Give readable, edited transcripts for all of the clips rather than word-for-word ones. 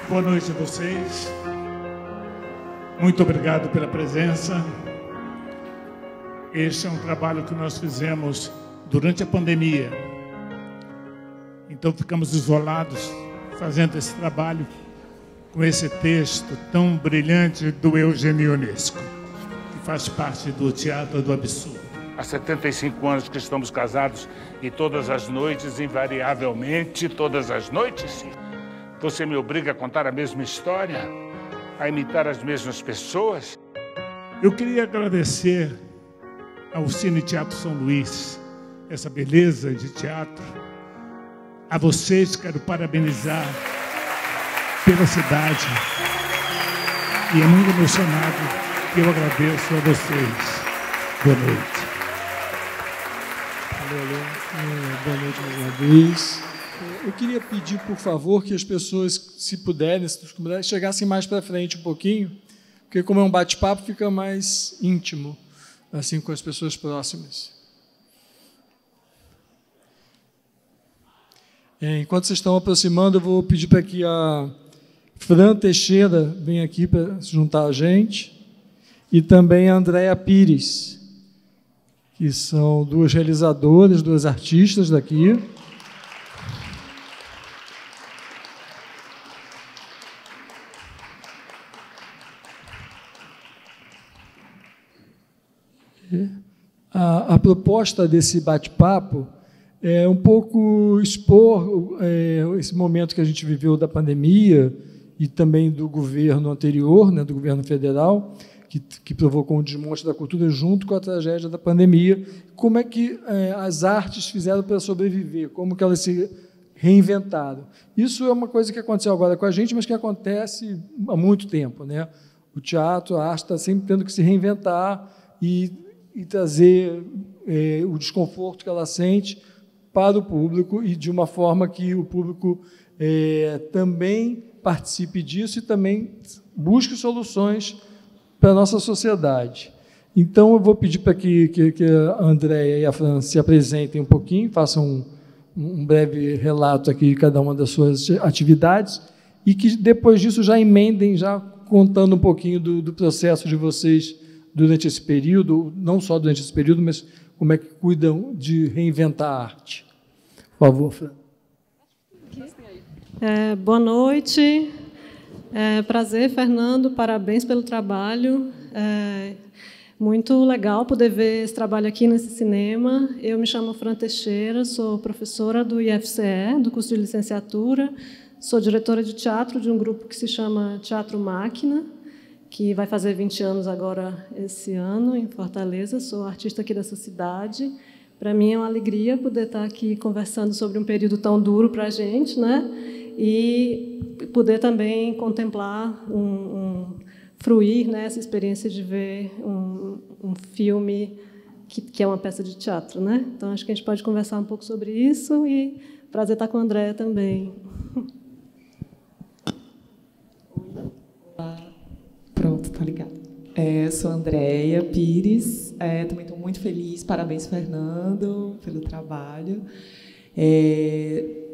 Boa noite a vocês. Muito obrigado pela presença. Este é um trabalho que nós fizemos durante a pandemia. Então ficamos isolados fazendo esse trabalho com esse texto tão brilhante do Eugênio Ionesco, que faz parte do Teatro do Absurdo. Há 75 anos que estamos casados e todas as noites, invariavelmente, todas as noites, você me obriga a contar a mesma história, a imitar as mesmas pessoas. Eu queria agradecer ao Cine Teatro São Luís, essa beleza de teatro. A vocês quero parabenizar pela cidade. E é muito emocionado que eu agradeço a vocês. Boa noite. Boa noite mais uma vez. Eu queria pedir, por favor, que as pessoas, se puderem, chegassem mais para frente um pouquinho, porque como é um bate-papo, fica mais íntimo, assim, com as pessoas próximas. Enquanto vocês estão aproximando, eu vou pedir para que a Fran Teixeira venha aqui para se juntar a gente, e também a Andréa Pires, que são duas realizadoras, duas artistas daqui. A proposta desse bate-papo é um pouco expor esse momento que a gente viveu da pandemia e também do governo anterior, né, do governo federal, que provocou um desmonte da cultura junto com a tragédia da pandemia. Como é que as artes fizeram para sobreviver, como que elas se reinventaram. Isso é uma coisa que aconteceu agora com a gente, mas que acontece há muito tempo, né? O teatro, a arte está sempre tendo que se reinventar e trazer o desconforto que ela sente para o público e de uma forma que o público também participe disso e também busque soluções para a nossa sociedade. Então, eu vou pedir para que a Andréia e a Fran se apresentem um pouquinho, façam um breve relato aqui de cada uma das suas atividades e que, depois disso, já emendem, já contando um pouquinho do processo de vocês durante esse período, não só durante esse período, mas como é que cuidam de reinventar a arte. Por favor, Fran. Boa noite. Prazer, Fernando. Parabéns pelo trabalho. Muito legal poder ver esse trabalho aqui nesse cinema. Eu me chamo Fran Teixeira, sou professora do IFCE, do curso de licenciatura. Sou diretora de teatro de um grupo que se chama Teatro Máquina, que vai fazer 20 anos agora esse ano, em Fortaleza. Sou artista aqui dessa cidade. Para mim é uma alegria poder estar aqui conversando sobre um período tão duro para a gente, né? E poder também contemplar, fruir, né, essa experiência de ver um filme que é uma peça de teatro, né? Então, acho que a gente pode conversar um pouco sobre isso e prazer estar com a Andréa também. Pronto, está ligado. Sou a Andréa Pires, também estou muito feliz, parabéns, Fernando, pelo trabalho.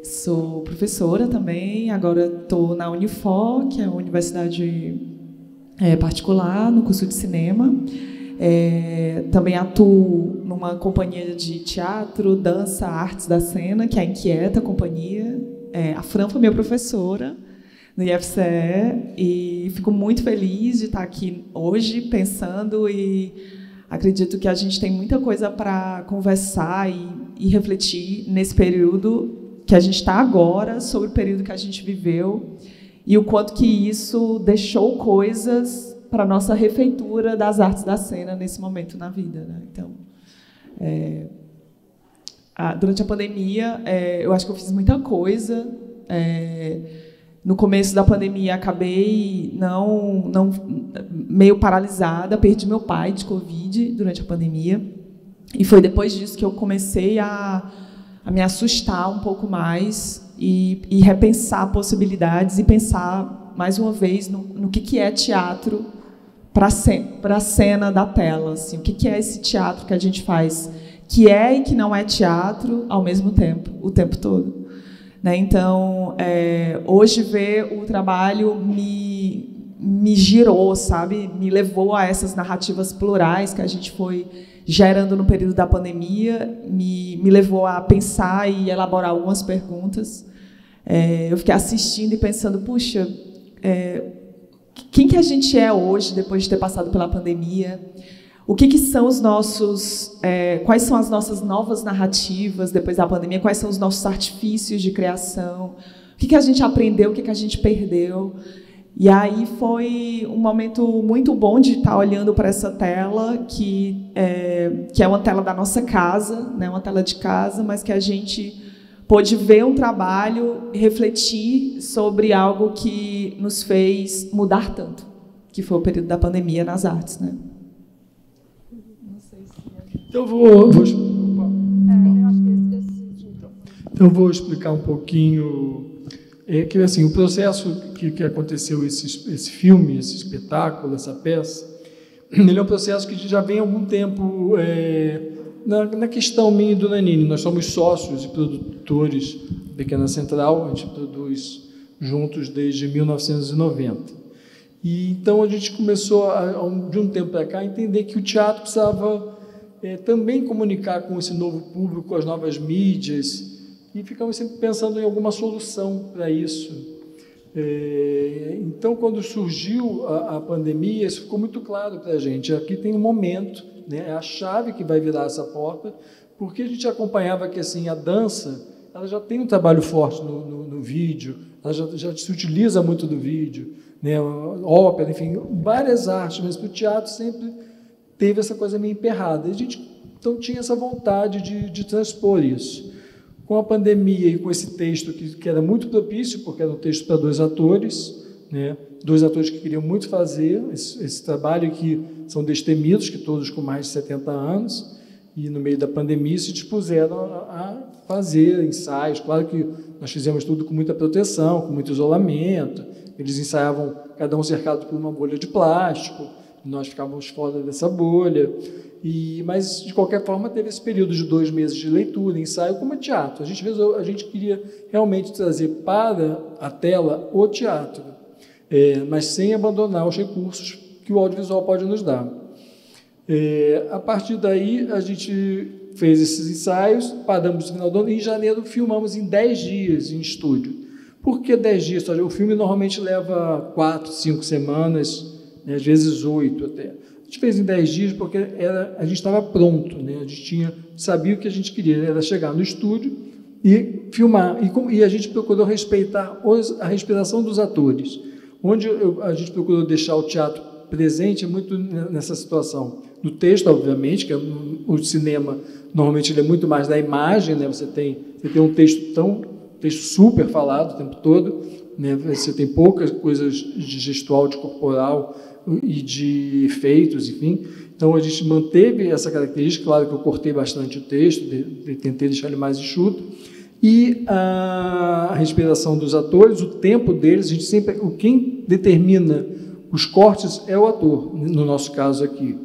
Sou professora também, agora estou na Unifor, que é a universidade particular, no curso de cinema. Também atuo numa companhia de teatro, dança, artes da cena, que é a Inquieta Companhia. A Fran foi minha professora no IFCE e fico muito feliz de estar aqui hoje pensando e acredito que a gente tem muita coisa para conversar e refletir nesse período que a gente está agora, sobre o período que a gente viveu e o quanto que isso deixou coisas para a nossa refeitura das artes da cena nesse momento na vida, né? Então, durante a pandemia, eu acho que eu fiz muita coisa. No começo da pandemia, acabei meio paralisada, perdi meu pai de Covid durante a pandemia, e foi depois disso que eu comecei a me assustar um pouco mais e repensar possibilidades e pensar, mais uma vez, no que é teatro para a cena da tela. Assim, o que é esse teatro que a gente faz, que é e que não é teatro ao mesmo tempo, o tempo todo. né? Então, hoje ver o trabalho me girou, sabe? Me levou a essas narrativas plurais que a gente foi gerando no período da pandemia, me levou a pensar e elaborar algumas perguntas. Eu fiquei assistindo e pensando, puxa, quem que a gente é hoje, depois de ter passado pela pandemia? O que são os nossos... quais são as nossas novas narrativas depois da pandemia? Quais são os nossos artifícios de criação? O que a gente aprendeu? O que a gente perdeu? E aí foi um momento muito bom de estar olhando para essa tela, que é uma tela da nossa casa, né, uma tela de casa, mas que a gente pôde ver um trabalho e refletir sobre algo que nos fez mudar tanto, que foi o período da pandemia nas artes, né? Então, eu vou explicar um pouquinho... que assim, o processo que aconteceu esse filme, esse espetáculo, essa peça, ele é um processo que já vem há algum tempo na questão minha e do Nanini. Nós somos sócios e produtores da Pequena Central, a gente produz juntos desde 1990. E então a gente começou, de um tempo para cá, a entender que o teatro precisava também comunicar com esse novo público, com as novas mídias, e ficamos sempre pensando em alguma solução para isso. Então, quando surgiu a pandemia, isso ficou muito claro para a gente. Aqui tem um momento, né, é a chave que vai virar essa porta, porque a gente acompanhava que assim, a dança ela já tem um trabalho forte no vídeo, ela já se utiliza muito do vídeo, né, ópera, enfim, várias artes, mas o teatro sempre teve essa coisa meio emperrada. E a gente então tinha essa vontade de transpor isso. Com a pandemia e com esse texto que era muito propício, porque era um texto para 2 atores, né? 2 atores que queriam muito fazer esse trabalho, que são destemidos, que todos com mais de 70 anos, e no meio da pandemia se dispuseram a fazer ensaios. Claro que nós fizemos tudo com muita proteção, com muito isolamento, eles ensaiavam cada um cercado por uma bolha de plástico, nós ficávamos fora dessa bolha. Mas, de qualquer forma, teve esse período de 2 meses de leitura, ensaio, como teatro. A gente queria realmente trazer para a tela o teatro, mas sem abandonar os recursos que o audiovisual pode nos dar. A partir daí, a gente fez esses ensaios, paramos no final do ano, e em janeiro filmamos em 10 dias em estúdio. Por que 10 dias? O filme normalmente leva 4, 5 semanas, né, às vezes 8 até. A gente fez em 10 dias porque a gente estava pronto, né? A gente sabia o que a gente queria, era chegar no estúdio e filmar. E a gente procurou respeitar a respiração dos atores. Onde a gente procurou deixar o teatro presente muito nessa situação. No texto, obviamente, que o cinema, normalmente, ele é muito mais da imagem, né? Você tem um texto super falado o tempo todo, né? Você tem poucas coisas de gestual, de corporal e de efeitos, enfim. Então, a gente manteve essa característica. Claro que eu cortei bastante o texto, tentei deixar ele mais enxuto. E a respiração dos atores, o tempo deles, a gente sempre... Quem determina os cortes é o ator, no nosso caso aqui.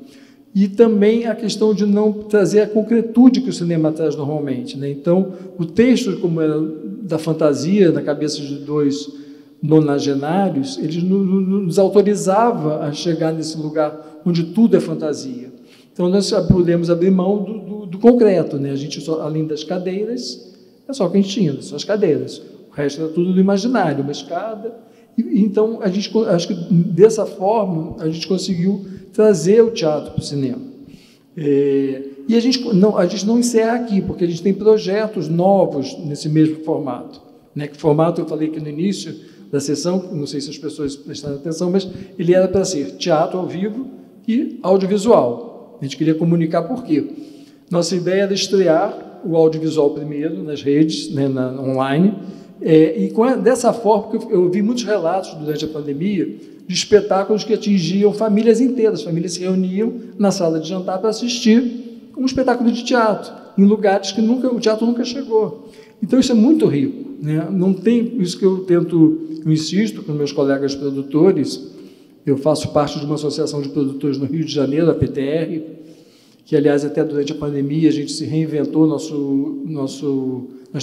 E também a questão de não trazer a concretude que o cinema traz normalmente, né? Então, o texto, como era da fantasia, na cabeça de 2 nonagenários, ele nos autorizava a chegar nesse lugar onde tudo é fantasia. Então, nós podemos abrir mão do concreto, né? A gente, além das cadeiras, é só o que a gente tinha, só as cadeiras. O resto era tudo do imaginário, uma escada. Então, acho que dessa forma, a gente conseguiu trazer o teatro para o cinema. E a gente não encerra aqui, porque a gente tem projetos novos nesse mesmo formato. Né? Que formato eu falei aqui no início da sessão, não sei se as pessoas prestaram atenção, mas ele era para ser teatro ao vivo e audiovisual. A gente queria comunicar por quê. Nossa ideia era estrear o audiovisual primeiro, nas redes, né, online, dessa forma, porque eu vi muitos relatos durante a pandemia de espetáculos que atingiam famílias inteiras. As famílias se reuniam na sala de jantar para assistir um espetáculo de teatro, em lugares que o teatro nunca chegou. Então, isso é muito rico, né? Não tem isso que eu insisto com meus colegas produtores. Eu faço parte de uma associação de produtores no Rio de Janeiro, a PTR, que, aliás, até durante a pandemia a gente se reinventou. Nós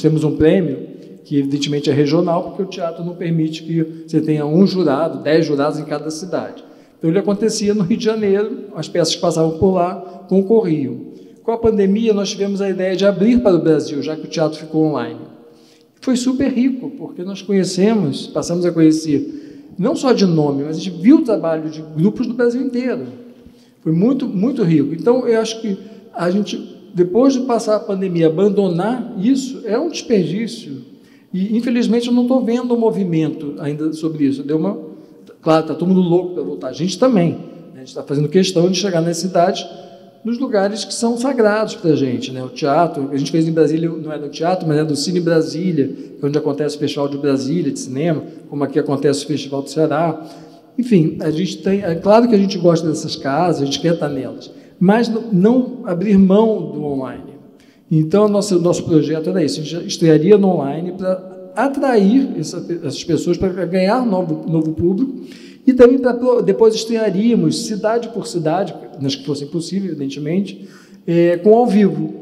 temos um prêmio que evidentemente é regional, porque o teatro não permite que você tenha um jurado, 10 jurados em cada cidade. Então, ele acontecia no Rio de Janeiro, as peças que passavam por lá concorriam. Com a pandemia, nós tivemos a ideia de abrir para o Brasil, já que o teatro ficou online. Foi super rico, porque nós passamos a conhecer, não só de nome, mas a gente viu o trabalho de grupos do Brasil inteiro. Foi muito, muito rico. Então, eu acho que a gente, depois de passar a pandemia, abandonar isso é um desperdício. E, infelizmente, eu não estou vendo um movimento ainda sobre isso. Claro, está todo mundo louco para voltar. A gente também. A gente está fazendo questão de chegar nas cidades, nos lugares que são sagrados para a gente, né? O teatro, a gente fez em Brasília, não é do teatro, mas é do Cine Brasília, onde acontece o Festival de Brasília, de cinema, como aqui acontece o Festival do Ceará. Enfim, a gente tem, é claro que a gente gosta dessas casas, a gente quer estar nelas, mas não abrir mão do online. Então, nosso projeto era isso, a gente estrearia no online para atrair essas pessoas, para ganhar novo público, e também depois estrearíamos cidade por cidade, nas que fosse possível, evidentemente, com ao vivo.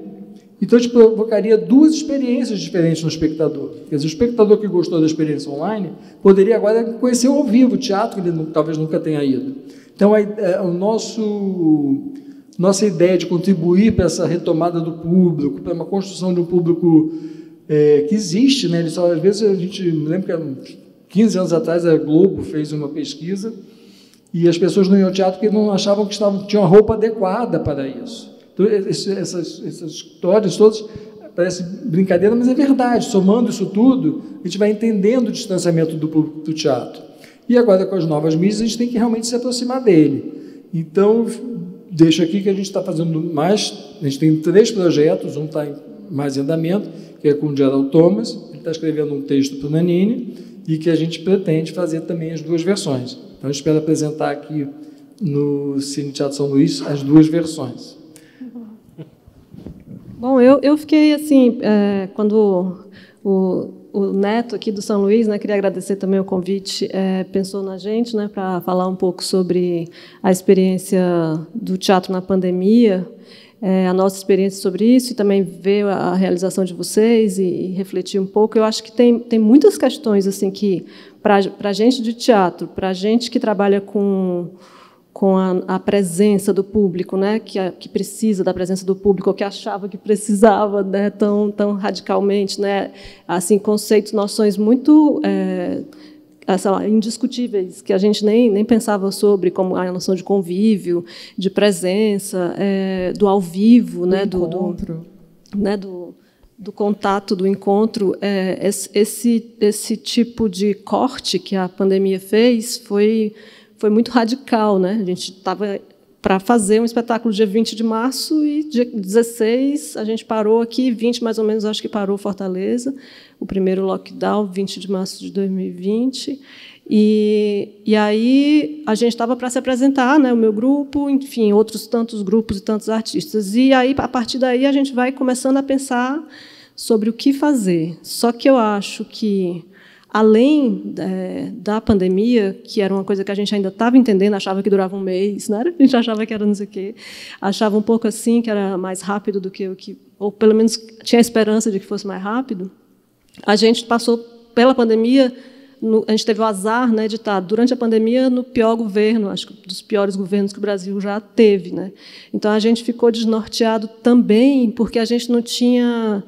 Então, a gente provocaria 2 experiências diferentes no espectador. Quer dizer, o espectador que gostou da experiência online poderia agora conhecer ao vivo o teatro, que ele talvez nunca tenha ido. Então, nossa ideia de contribuir para essa retomada do público, para uma construção de um público que existe, né? Às vezes, a gente lembra que 15 anos atrás, a Globo fez uma pesquisa e as pessoas não iam ao teatro porque não achavam que tinham a roupa adequada para isso. Então, essas histórias todas parecem brincadeira, mas é verdade. Somando isso tudo, a gente vai entendendo o distanciamento do público do teatro. E agora, com as novas mídias, a gente tem que realmente se aproximar dele. Então, deixo aqui que a gente está fazendo mais. A gente tem 3 projetos, um está mais em andamento, que é com o Gerald Thomas, ele está escrevendo um texto para o Nanini, e que a gente pretende fazer também as 2 versões. Então, eu espero apresentar aqui no Cine Teatro São Luís as 2 versões. Bom, eu fiquei assim, quando o Neto aqui do São Luís, né, queria agradecer também o convite, pensou na gente, né, para falar um pouco sobre a experiência do teatro na pandemia, a nossa experiência sobre isso, e também ver a realização de vocês e refletir um pouco. Eu acho que tem muitas questões assim que, para a gente de teatro, para a gente que trabalha com a presença do público, né, que precisa da presença do público, ou que achava que precisava, né, tão radicalmente, né, assim, conceitos, noções muito sei lá, indiscutíveis, que a gente nem pensava sobre, como a noção de convívio, de presença, do ao vivo, né, do contato, do encontro. Esse tipo de corte que a pandemia fez foi muito radical, né? A gente estava para fazer um espetáculo dia 20 de março e dia 16 a gente parou aqui, 20 mais ou menos, acho que parou Fortaleza, o primeiro lockdown, 20 de março de 2020. E aí a gente estava para se apresentar, né, o meu grupo, enfim, outros tantos grupos e tantos artistas. E aí, a partir daí, a gente vai começando a pensar sobre o que fazer. Só que eu acho que, além da pandemia, que era uma coisa que a gente ainda estava entendendo, achava que durava um mês, né? A gente achava que era não sei o quê, achava um pouco assim, que era mais rápido do que o que... Ou, pelo menos, tinha a esperança de que fosse mais rápido. A gente passou pela pandemia, a gente teve o azar, né, de estar, durante a pandemia, no pior governo, acho que dos piores governos que o Brasil já teve, né? Então, a gente ficou desnorteado também, porque a gente não tinha...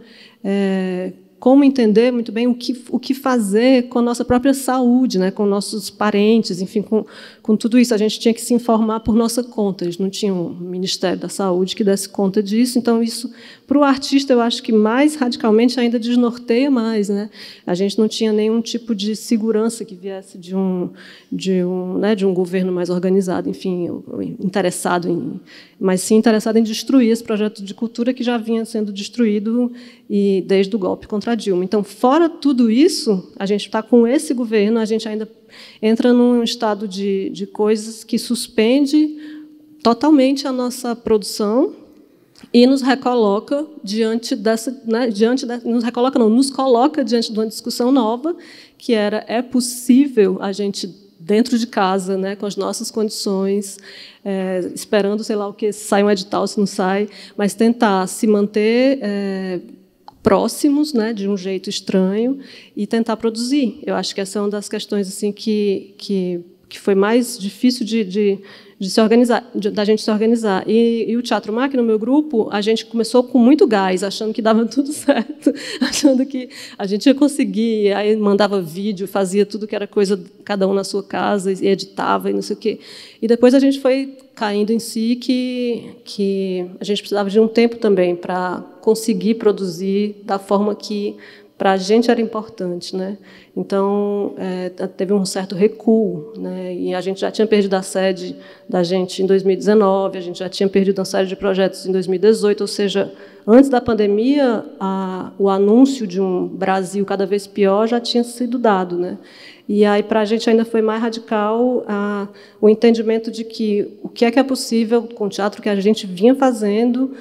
como entender muito bem o que fazer com a nossa própria saúde, né, com nossos parentes, enfim, com tudo isso. A gente tinha que se informar por nossa conta, a gente não tinha um Ministério da Saúde que desse conta disso, então isso, para o artista, eu acho que mais radicalmente ainda desnorteia mais, né? A gente não tinha nenhum tipo de segurança que viesse de um governo mais organizado, enfim, mas sim interessado em destruir esse projeto de cultura que já vinha sendo destruído desde o golpe contra a Dilma. Então, fora tudo isso, a gente está com esse governo, a gente ainda entra num estado de coisas que suspende totalmente a nossa produção e nos recoloca diante dessa, né, nos coloca diante de uma discussão nova, que é possível a gente, dentro de casa, né, com as nossas condições, esperando, sei lá o que, se sai um edital, se não sai, mas tentar se manter próximos, né, de um jeito estranho, e tentar produzir. Eu acho que essa é uma das questões assim que foi mais difícil de se organizar, da gente se organizar. E o Teatro Máquina, no meu grupo, a gente começou com muito gás, achando que dava tudo certo, achando que a gente ia conseguir, aí mandava vídeo, fazia tudo que era coisa, cada um na sua casa, e editava, e não sei o quê. E depois a gente foi caindo em si que a gente precisava de um tempo também para conseguir produzir da forma que para a gente era importante, né? Então, teve um certo recuo, né? E a gente já tinha perdido a sede da gente em 2019, a gente já tinha perdido uma série de projetos em 2018, ou seja, antes da pandemia, o anúncio de um Brasil cada vez pior já tinha sido dado, né? E aí, para a gente, ainda foi mais radical o entendimento de que o que é possível com o teatro que a gente vinha fazendo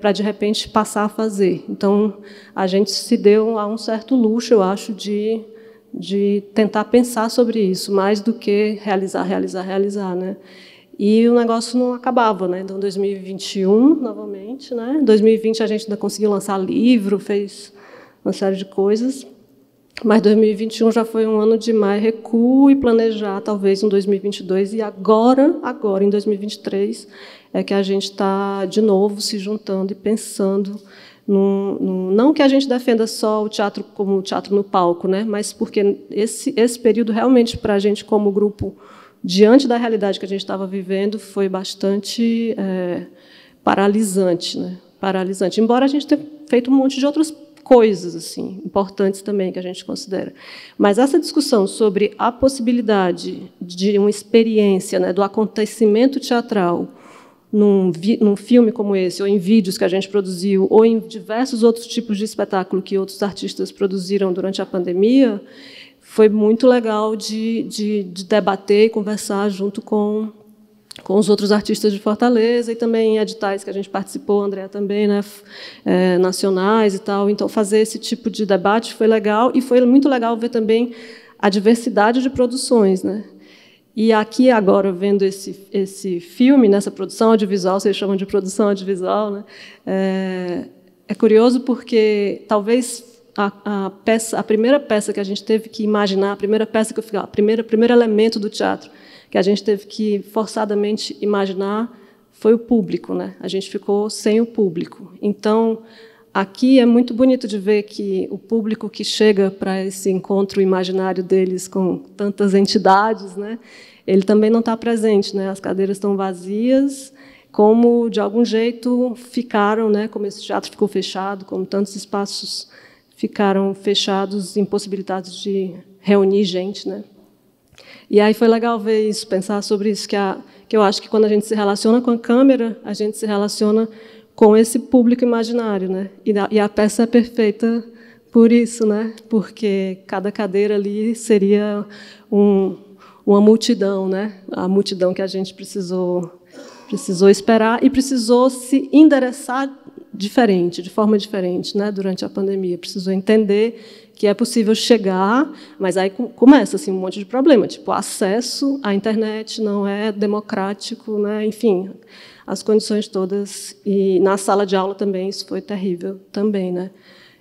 para, de repente, passar a fazer. Então, a gente se deu a um certo luxo, eu acho, de tentar pensar sobre isso, mais do que realizar, né? E o negócio não acabava, né? Então, 2021, novamente, né? 2020, a gente ainda conseguiu lançar livro, fez uma série de coisas. Mas 2021 já foi um ano de mais recuo e planejar, talvez, em 2022. E agora, em 2023, é que a gente está, de novo, se juntando e pensando não que a gente defenda só o teatro como o teatro no palco, né? Mas porque esse período, realmente, para a gente, como grupo, diante da realidade que a gente estava vivendo, foi bastante paralisante, né? Paralisante. Embora a gente tenha feito um monte de outras coisas assim importantes também que a gente considera. Mas essa discussão sobre a possibilidade de uma experiência, né, do acontecimento teatral num filme como esse, ou em vídeos que a gente produziu, ou em diversos outros tipos de espetáculo que outros artistas produziram durante a pandemia, foi muito legal de debater e conversar junto com os outros artistas de Fortaleza e também em editais que a gente participou, Andréa também, né, nacionais e tal. Então, fazer esse tipo de debate foi legal, e foi muito legal ver também a diversidade de produções, né? E aqui, agora, vendo esse filme, nessa produção audiovisual, vocês chamam de produção audiovisual, né? É curioso porque talvez a primeira peça que a gente teve que imaginar, a primeira peça que eu fiquei, primeiro elemento do teatro que a gente teve que forçadamente imaginar foi o público, né? A gente ficou sem o público. Então, aqui é muito bonito de ver que o público que chega para esse encontro imaginário deles com tantas entidades, né? Ele também não está presente, né? As cadeiras estão vazias, como de algum jeito ficaram, né? Como esse teatro ficou fechado, como tantos espaços ficaram fechados, impossibilitados de reunir gente, né? E aí foi legal ver isso, pensar sobre isso, que eu acho que quando a gente se relaciona com a câmera, a gente se relaciona com esse público imaginário, né? E a peça é perfeita por isso, né? Porque cada cadeira ali seria uma multidão, né? A multidão que a gente precisou esperar e precisou se endereçar diferente, de forma diferente, né? Durante a pandemia, precisou entender que é possível chegar, mas aí começa assim, um monte de problema, tipo, acesso à internet não é democrático, né? Enfim, as condições todas, e na sala de aula também isso foi terrível também, né?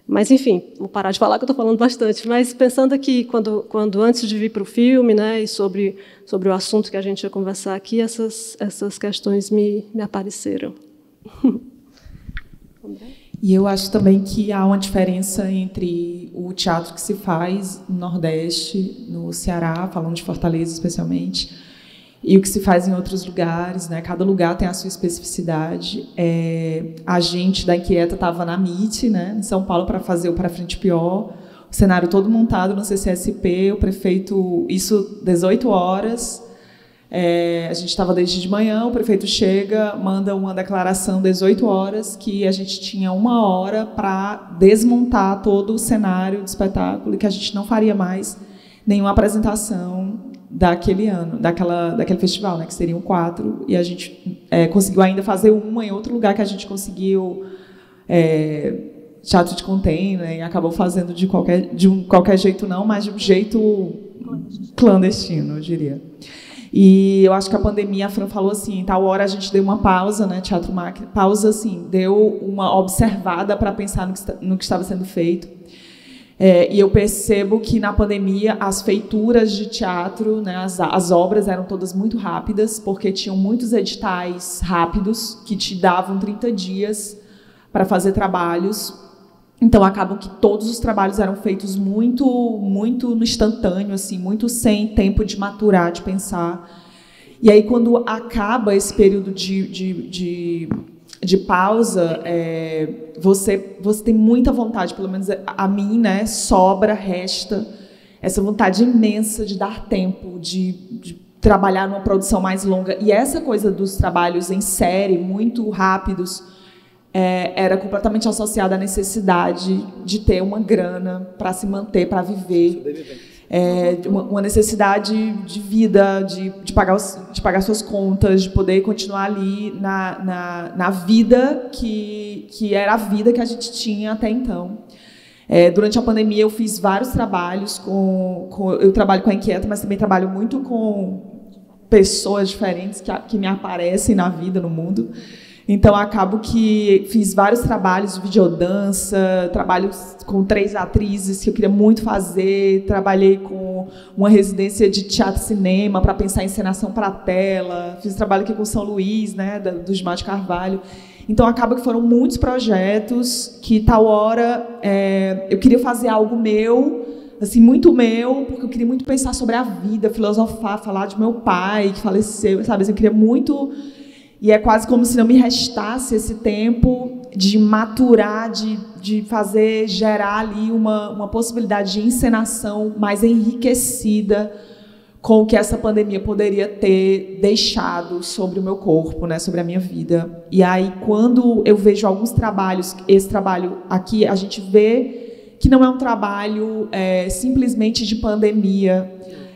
Mas, enfim, vou parar de falar, que eu estou falando bastante, mas pensando aqui, quando antes de vir para o filme, né, e sobre o assunto que a gente ia conversar aqui, essas questões me apareceram. E eu acho também que há uma diferença entre o teatro que se faz no Nordeste, no Ceará, falando de Fortaleza especialmente, e o que se faz em outros lugares, né? Cada lugar tem a sua especificidade. A gente da Inquieta estava na MIT, né, em São Paulo, para fazer o Para Frente Pior, o cenário todo montado no CCSP, o prefeito, isso 18 horas, a gente estava desde de manhã, o prefeito chega, manda uma declaração 18 horas, que a gente tinha 1 hora para desmontar todo o cenário do espetáculo e que a gente não faria mais nenhuma apresentação daquele ano, daquele festival, né, que seriam 4, e a gente conseguiu ainda fazer uma em outro lugar que a gente conseguiu teatro de container, e acabou fazendo de qualquer jeito não, mas de um jeito clandestino, eu diria. E eu acho que a pandemia, a Fran falou assim, em tal hora a gente deu uma pausa, né, Teatro Máquina, pausa assim, deu uma observada para pensar no que estava sendo feito. E eu percebo que na pandemia as feituras de teatro, né, as obras eram todas muito rápidas, porque tinham muitos editais rápidos que te davam 30 dias para fazer trabalhos. Então acabam que todos os trabalhos eram feitos muito no instantâneo, assim, muito sem tempo de maturar, de pensar. E aí quando acaba esse período de pausa, você tem muita vontade, pelo menos a mim, né, resta essa vontade imensa de dar tempo, de trabalhar numa produção mais longa. E essa coisa dos trabalhos em série, muito rápidos, era completamente associada à necessidade de ter uma grana para se manter, para viver. Uma necessidade de vida, de pagar suas contas, de poder continuar ali na vida que era a vida que a gente tinha até então. Durante a pandemia, eu fiz vários trabalhos eu trabalho com a Inquieta, mas também trabalho muito com pessoas diferentes que me aparecem na vida, no mundo. Então, acabo que fiz vários trabalhos de videodança, trabalho com 3 atrizes que eu queria muito fazer, trabalhei com uma residência de teatro e cinema para pensar em encenação para a tela, fiz trabalho aqui com São Luís, né, do Gilmar de Carvalho. Então, acaba que foram muitos projetos que, tal hora, eu queria fazer algo meu, assim, muito meu, porque eu queria muito pensar sobre a vida, filosofar, falar de meu pai, que faleceu, sabe? Eu queria muito... E é quase como se não me restasse esse tempo de maturar, de fazer, gerar ali uma possibilidade de encenação mais enriquecida com o que essa pandemia poderia ter deixado sobre o meu corpo, né, sobre a minha vida. E aí, quando eu vejo alguns trabalhos, esse trabalho aqui, a gente vê que não é um trabalho simplesmente de pandemia,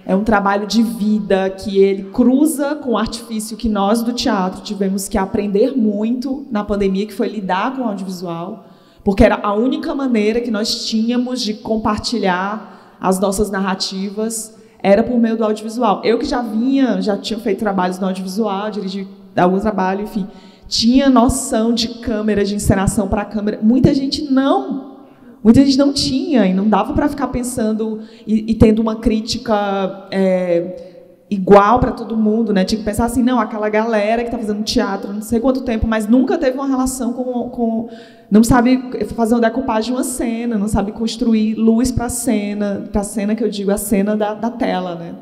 é um trabalho de vida, que ele cruza com o artifício que nós do teatro tivemos que aprender muito na pandemia, que foi lidar com o audiovisual, porque era a única maneira que nós tínhamos de compartilhar as nossas narrativas, era por meio do audiovisual. Eu que já tinha feito trabalhos no audiovisual, dirigi algum trabalho, enfim, tinha noção de câmera, de encenação para a câmera. Muita gente não tinha, e não dava para ficar pensando e tendo uma crítica igual para todo mundo, né? Tinha que pensar assim, não, aquela galera que está fazendo teatro não sei quanto tempo, mas nunca teve uma relação com não sabe fazer uma decupagem de uma cena, não sabe construir luz para a cena que eu digo, a cena da tela, né?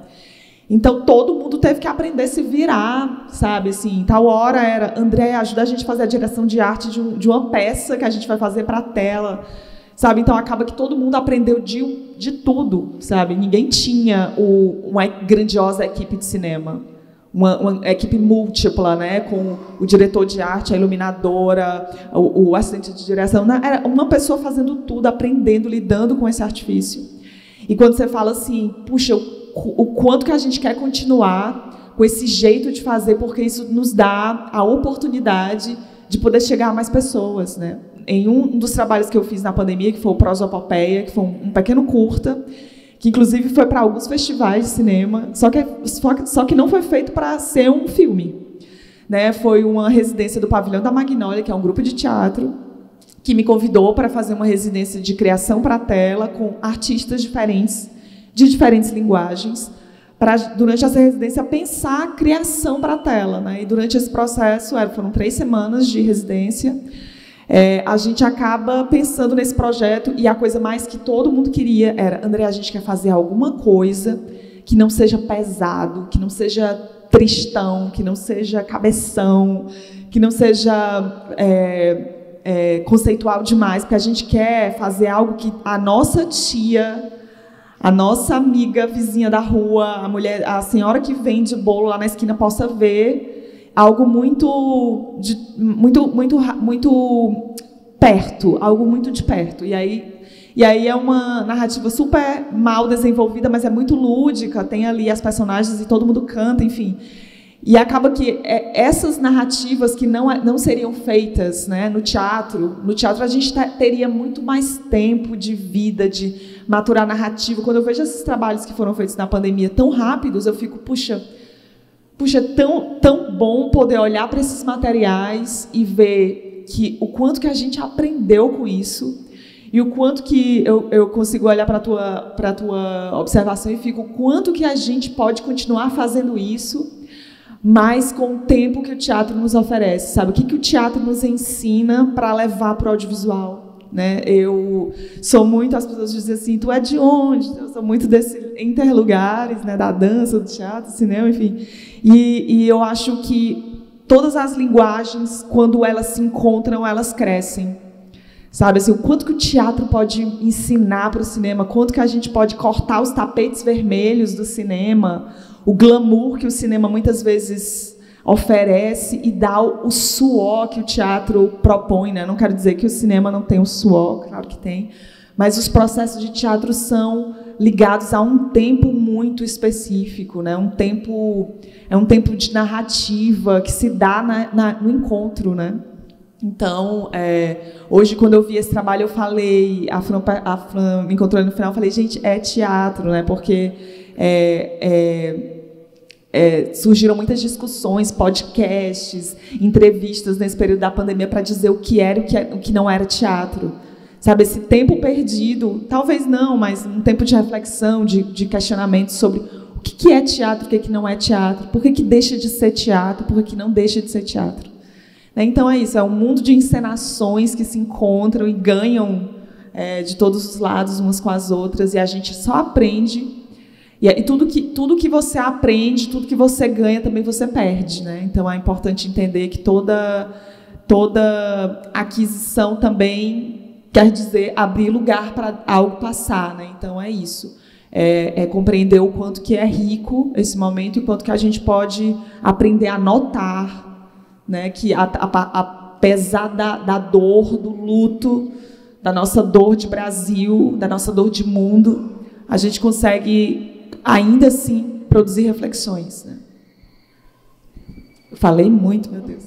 Então, todo mundo teve que aprender a se virar, sabe? Assim, tal hora era, André, ajuda a gente a fazer a direção de arte de uma peça que a gente vai fazer para a tela. Sabe? Então, acaba que todo mundo aprendeu de tudo, sabe? Ninguém tinha uma grandiosa equipe de cinema, uma equipe múltipla, né? Com o diretor de arte, a iluminadora, o assistente de direção. Era uma pessoa fazendo tudo, aprendendo, lidando com esse artifício. E quando você fala assim, puxa, o quanto que a gente quer continuar com esse jeito de fazer, porque isso nos dá a oportunidade de poder chegar a mais pessoas, né? Em um dos trabalhos que eu fiz na pandemia, que foi o Prosopopeia, que foi um pequeno curta, que inclusive foi para alguns festivais de cinema, só que não foi feito para ser um filme, né? Foi uma residência do Pavilhão da Magnólia, que é um grupo de teatro, que me convidou para fazer uma residência de criação para a tela com artistas diferentes, de diferentes linguagens, para, durante essa residência, pensar a criação para a tela, né? E durante esse processo, foram 3 semanas de residência, a gente acaba pensando nesse projeto, e a coisa mais que todo mundo queria era, André, a gente quer fazer alguma coisa que não seja pesado, que não seja tristão, que não seja cabeção, que não seja conceitual demais, porque a gente quer fazer algo que a nossa tia, a nossa amiga vizinha da rua, a senhora que vende bolo lá na esquina possa ver, algo muito perto, algo muito de perto. E aí é uma narrativa super mal desenvolvida, mas é muito lúdica, tem ali as personagens e todo mundo canta, enfim. E acaba que essas narrativas que não seriam feitas, né, no teatro a gente teria muito mais tempo de vida, de maturar narrativa. Quando eu vejo esses trabalhos que foram feitos na pandemia tão rápidos, eu fico, puxa, puxa, é tão bom poder olhar para esses materiais e ver o quanto que a gente aprendeu com isso e o quanto que eu consigo olhar para a tua observação e fico o quanto que a gente pode continuar fazendo isso, mas com o tempo que o teatro nos oferece, sabe? O que o teatro nos ensina para levar para o audiovisual, né? Eu sou muito, as pessoas dizem assim, tu é de onde? Eu sou muito desses interlugares, né? Da dança, do teatro, do cinema, enfim. E eu acho que todas as linguagens, quando elas se encontram, elas crescem. Sabe, assim, o quanto que o teatro pode ensinar para o cinema, quanto que a gente pode cortar os tapetes vermelhos do cinema, o glamour que o cinema muitas vezes oferece e dá o suor que o teatro propõe, né? Não quero dizer que o cinema não tem o suor, claro que tem, mas os processos de teatro são ligados a um tempo muito específico, né? É um tempo de narrativa que se dá no encontro, né? Então, hoje, quando eu vi esse trabalho, eu falei, a Fran me encontrou no final, eu falei, gente, é teatro, né? Porque surgiram muitas discussões, podcasts, entrevistas nesse período da pandemia para dizer o que era e o que não era teatro. Sabe, esse tempo perdido, talvez não, mas um tempo de reflexão, de questionamento sobre o que é teatro, o que não é teatro, por que deixa de ser teatro, por que não deixa de ser teatro. Então é isso, é um mundo de encenações que se encontram e ganham de todos os lados umas com as outras, e a gente só aprende, e tudo que você aprende, tudo que você ganha, também você perde, né? Então é importante entender que toda aquisição também quer dizer abrir lugar para algo passar, né? Então é isso, compreender o quanto que é rico esse momento e o quanto que a gente pode aprender a notar, né, que apesar da dor, do luto, da nossa dor de Brasil, da nossa dor de mundo, a gente consegue, ainda assim, produzir reflexões, né? Eu falei muito, meu Deus.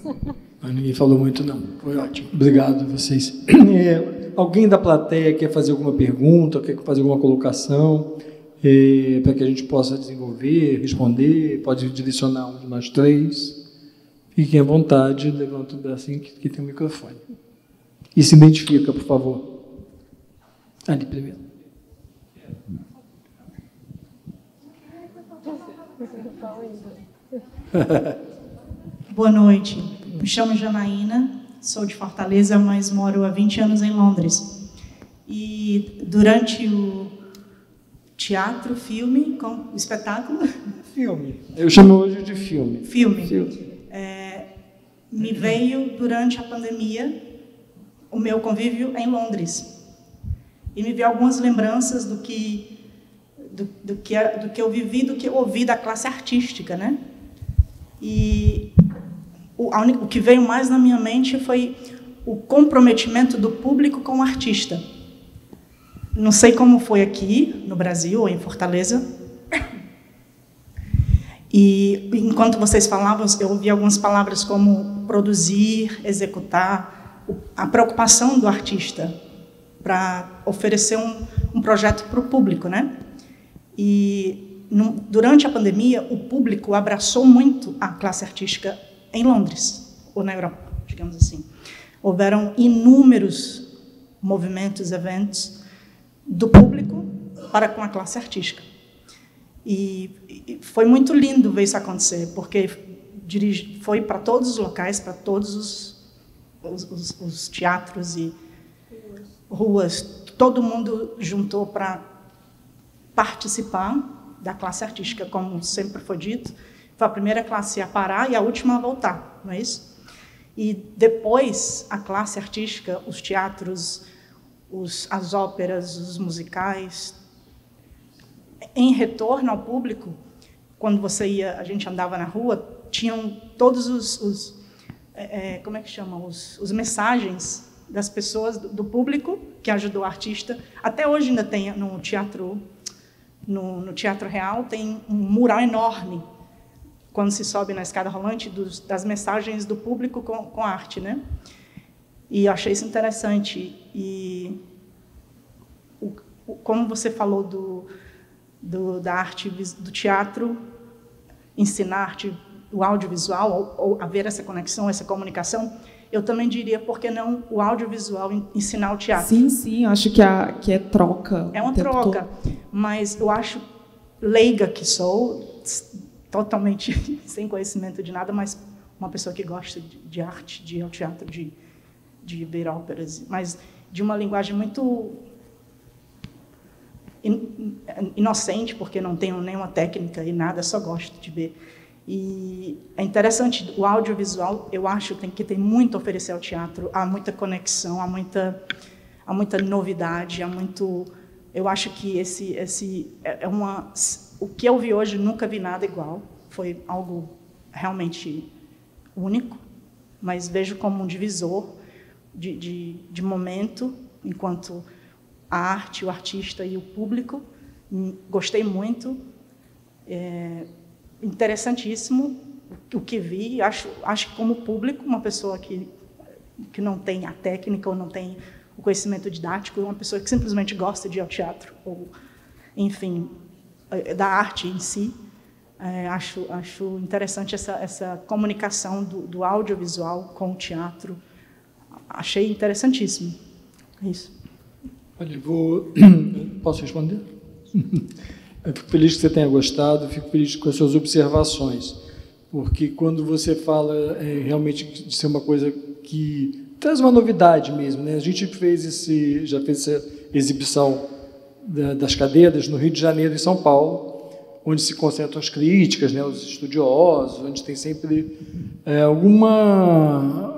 Ninguém falou muito, não. Foi ótimo. Obrigado a vocês. Alguém da plateia quer fazer alguma pergunta, quer fazer alguma colocação, para que a gente possa desenvolver, responder? Pode direcionar um de nós três. Fiquem à vontade, levanta o bracinho que tem o microfone. E se identifica, por favor. Ali primeiro. Boa noite. Me chamo Janaína, sou de Fortaleza, mas moro há 20 anos em Londres. E durante o teatro, filme, espetáculo... Filme. Eu chamo hoje de filme. Filme. Me veio, durante a pandemia, o meu convívio em Londres. E me veio algumas lembranças do que eu vivi, do que eu ouvi da classe artística, né? E o que veio mais na minha mente foi o comprometimento do público com o artista. Não sei como foi aqui, no Brasil, ou em Fortaleza. E, enquanto vocês falavam, eu ouvi algumas palavras como produzir, executar, a preocupação do artista para oferecer um projeto para o público, né? E, durante a pandemia, o público abraçou muito a classe artística em Londres, ou na Europa, digamos assim. Houveram inúmeros movimentos, eventos do público para com a classe artística. E foi muito lindo ver isso acontecer, porque foi para todos os locais, para todos os teatros e ruas, todo mundo juntou para participar da classe artística, como sempre foi dito. Foi a primeira classe a parar e a última a voltar, não é isso? E depois, a classe artística, os teatros, as óperas, os musicais, em retorno ao público, quando a gente andava na rua, tinham todos como é que chamam? Os mensagens das pessoas, do público, que ajudou o artista. Até hoje ainda tem no Teatro Real, tem um mural enorme, quando se sobe na escada rolante, das mensagens do público com a arte, né? E eu achei isso interessante. E como você falou da arte, do teatro, ensinar arte o audiovisual, ou haver essa conexão, essa comunicação, eu também diria, por que não o audiovisual ensinar o teatro? Sim, acho que é troca. É uma troca, mas eu acho, leiga que sou, totalmente sem conhecimento de nada, mas uma pessoa que gosta de arte, de ir ao teatro, de ver óperas, mas de uma linguagem muito inocente, porque não tenho nenhuma técnica e nada, só gosto de ver. E é interessante, o audiovisual, eu acho, tem que ter muito a oferecer ao teatro, há muita conexão, há muita novidade, há muito... Eu acho que o que eu vi hoje, nunca vi nada igual, foi algo realmente único, mas vejo como um divisor de momento, enquanto a arte, o artista e o público. Gostei muito, interessantíssimo o que vi. Acho que, como público, uma pessoa que não tem a técnica ou não tem o conhecimento didático, uma pessoa que simplesmente gosta de ir ao teatro, ou, enfim, da arte em si, acho interessante essa comunicação do audiovisual com o teatro. Achei interessantíssimo. É isso. Olha, posso responder? Eu fico feliz que você tenha gostado, fico feliz com as suas observações, porque quando você fala realmente de ser uma coisa que traz uma novidade mesmo, né? A gente já fez essa exibição das cadeiras no Rio de Janeiro e São Paulo, onde se concentram as críticas, né, os estudiosos, onde tem sempre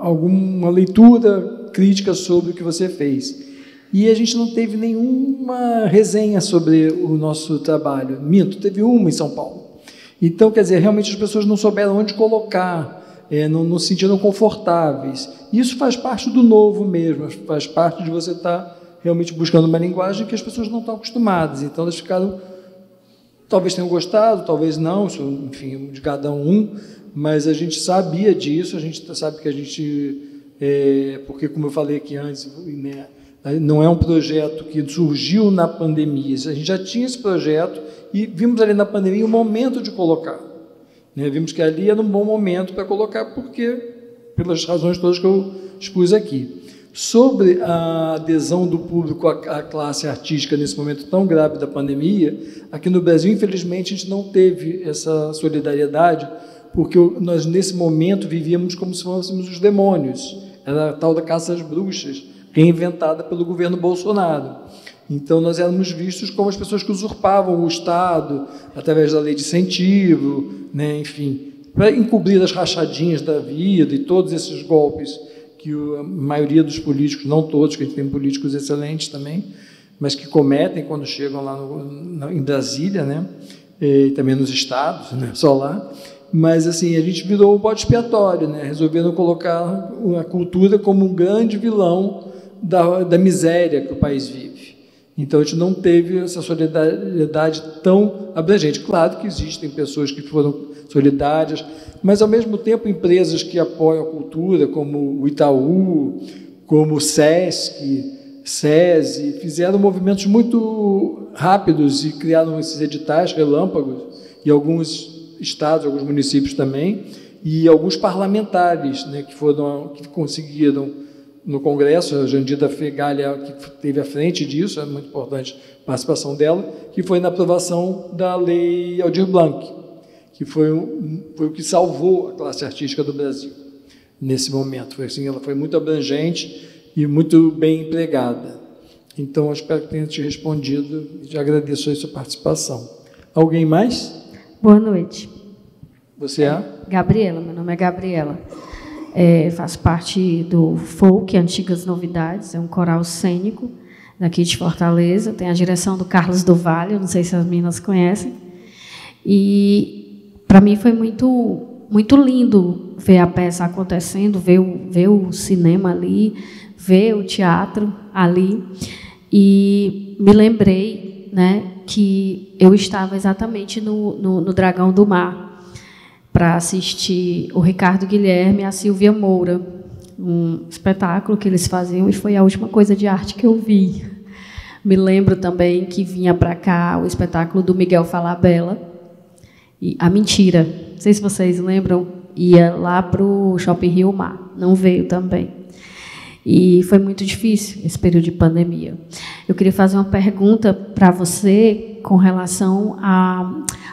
alguma leitura crítica sobre o que você fez. E a gente não teve nenhuma resenha sobre o nosso trabalho. Minto, teve uma em São Paulo. Então, quer dizer, realmente as pessoas não souberam onde colocar, não se sentiram confortáveis. Isso faz parte do novo mesmo, faz parte de você estar realmente buscando uma linguagem que as pessoas não estão acostumadas. Então, elas ficaram... Talvez tenham gostado, talvez não, isso, enfim, de cada um, mas a gente sabia disso, a gente sabe que a gente... porque, como eu falei aqui antes, né, não é um projeto que surgiu na pandemia, a gente já tinha esse projeto e vimos ali na pandemia o momento de colocar. Né? Vimos que ali era um bom momento para colocar, pelas razões todas que eu expus aqui. Sobre a adesão do público à classe artística nesse momento tão grave da pandemia, aqui no Brasil, infelizmente, a gente não teve essa solidariedade, porque nós, nesse momento, vivíamos como se fôssemos os demônios. Era a tal da caça às bruxas, reinventada pelo governo Bolsonaro. Então, nós éramos vistos como as pessoas que usurpavam o Estado, através da lei de incentivo, né, enfim, para encobrir as rachadinhas da vida e todos esses golpes que a maioria dos políticos, não todos, que a gente tem políticos excelentes também, mas que cometem quando chegam lá em Brasília, né, e também nos estados, né, só lá. Mas, assim, a gente virou o bode expiatório, né, resolvendo colocar a cultura como um grande vilão da miséria que o país vive. Então, a gente não teve essa solidariedade tão abrangente. Claro que existem pessoas que foram solidárias, mas, ao mesmo tempo, empresas que apoiam a cultura, como o Itaú, como o SESC, SESI, fizeram movimentos muito rápidos e criaram esses editais relâmpagos, e alguns estados, alguns municípios também, e alguns parlamentares, né, que conseguiram, no Congresso, a Jandira Fegalha, que teve à frente disso, é muito importante a participação dela, que foi na aprovação da Lei Aldir Blanc, que foi o que salvou a classe artística do Brasil nesse momento. Foi assim, ela foi muito abrangente e muito bem empregada. Então, eu espero que tenha te respondido e te agradeço a sua participação. Alguém mais? Boa noite. Você é? Gabriela, meu nome é Gabriela. Faço parte do Folk, Antigas Novidades, é um coral cênico daqui de Fortaleza, tem a direção do Carlos do Vale, eu não sei se as meninas conhecem, e para mim foi muito lindo ver a peça acontecendo, ver o cinema ali, ver o teatro ali, e me lembrei, né, que eu estava exatamente no Dragão do Mar, para assistir o Ricardo Guilherme e a Silvia Moura, um espetáculo que eles faziam, e foi a última coisa de arte que eu vi. Me lembro também que vinha para cá o espetáculo do Miguel Falabella, E a mentira, não sei se vocês lembram, ia lá para o Shopping Rio Mar, não veio também. E foi muito difícil esse período de pandemia. Eu queria fazer uma pergunta para você com relação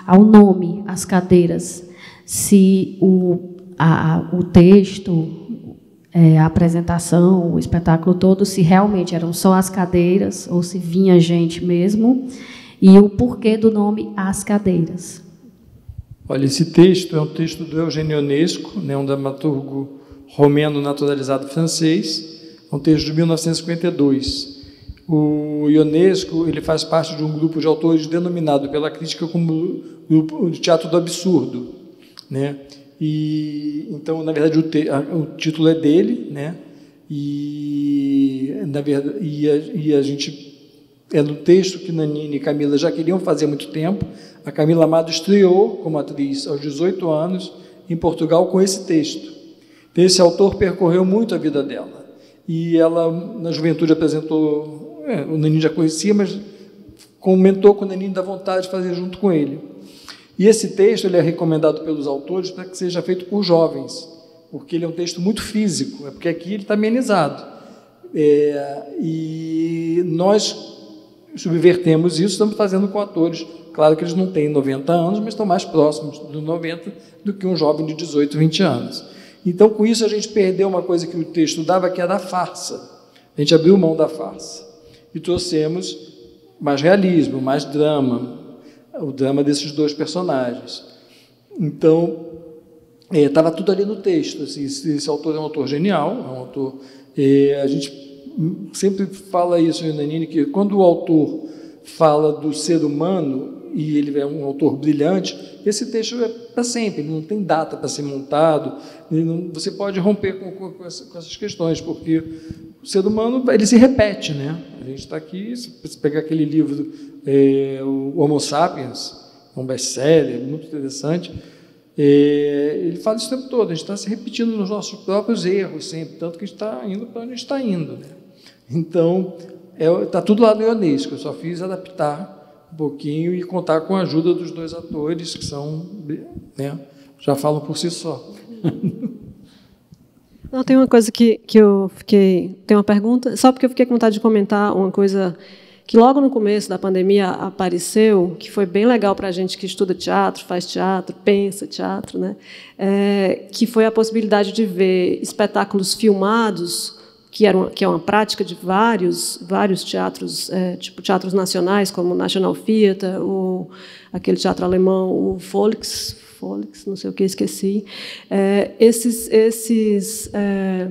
ao nome, as cadeiras. Se o texto, a apresentação, o espetáculo todo, se realmente eram só as cadeiras ou se vinha gente mesmo, e o porquê do nome As Cadeiras. Olha, esse texto é um texto do Eugênio Ionesco, né, um dramaturgo romeno naturalizado francês, é um texto de 1952. O Ionesco, ele faz parte de um grupo de autores denominado pela crítica como Grupo de Teatro do Absurdo, né? E então, na verdade, o título é dele, né? E na verdade, a gente é no texto que Nanine e Camila já queriam fazer há muito tempo. A Camila Amado estreou como atriz aos 18 anos em Portugal com esse texto. Então, esse autor percorreu muito a vida dela. E ela, na juventude, apresentou... o Nanine já conhecia, mas comentou com o Nanine da vontade de fazer junto com ele. E esse texto ele é recomendado pelos autores para que seja feito por jovens, porque ele é um texto muito físico, porque aqui ele está amenizado. E nós subvertemos isso, estamos fazendo com atores. Claro que eles não têm 90 anos, mas estão mais próximos dos 90 do que um jovem de 18, 20 anos. Então, com isso, a gente perdeu uma coisa que o texto dava, que era a farsa. A gente abriu mão da farsa e trouxemos mais realismo, mais drama, o drama desses dois personagens. Então, estava tudo ali no texto. Assim, esse autor é um autor genial, é um autor... a gente sempre fala isso, Nanine, que quando o autor fala do ser humano, e ele é um autor brilhante, esse texto é para sempre, ele não tem data para ser montado, você pode romper com essas questões, porque o ser humano ele se repete, né? A gente está aqui, se pegar aquele livro, o Homo Sapiens, um best-seller, muito interessante, ele fala isso o tempo todo, a gente está se repetindo nos nossos próprios erros sempre, tanto que a gente está indo para onde a gente está indo, né? Então, está tudo lá no Ionesco, eu só fiz adaptar um pouquinho e contar com a ajuda dos dois atores, que são, né, já falam por si só. Não, tem uma coisa que eu fiquei... Tem uma pergunta, só porque eu fiquei com vontade de comentar uma coisa que logo no começo da pandemia apareceu, que foi bem legal para a gente que estuda teatro, faz teatro, pensa teatro, né? Que foi a possibilidade de ver espetáculos filmados, que é uma prática de vários teatros, tipo teatros nacionais, como o National Theatre, aquele teatro alemão, o Volks, não sei o que, esqueci.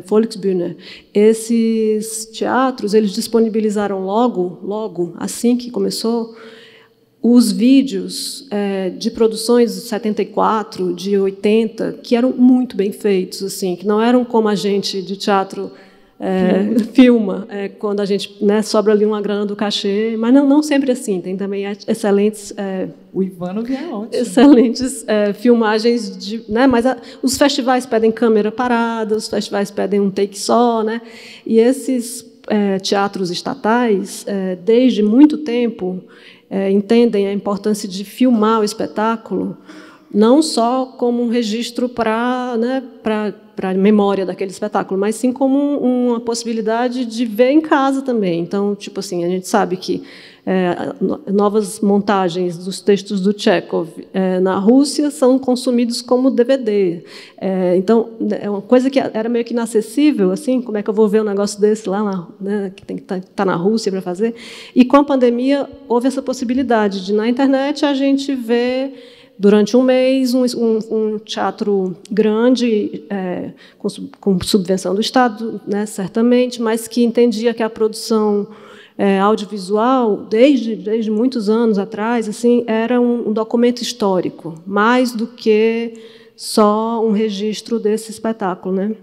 Volksbühne, esses teatros, eles disponibilizaram logo, assim que começou, os vídeos de produções de 74, de 80, que eram muito bem feitos, assim, que não eram como a gente de teatro filma, quando a gente, né, sobra ali uma grana do cachê, mas não sempre assim, tem também excelentes o Ivano é ótimo. Excelentes filmagens, né, mas os festivais pedem câmera parada, os festivais pedem um take só, né, e esses teatros estatais, desde muito tempo, entendem a importância de filmar o espetáculo, não só como um registro para a memória daquele espetáculo, mas sim como uma possibilidade de ver em casa também. Então, tipo assim, a gente sabe que novas montagens dos textos do Chekhov na Rússia são consumidos como DVD. Então, é uma coisa que era meio que inacessível, assim, como é que eu vou ver um negócio desse lá, né, que tem que estar na Rússia para fazer? E com a pandemia houve essa possibilidade de, na internet, a gente ver durante um mês um teatro grande, com subvenção do Estado, né, certamente, mas que entendia que a produção audiovisual, desde muitos anos atrás, assim, era um documento histórico, mais do que só um registro desse espetáculo, né?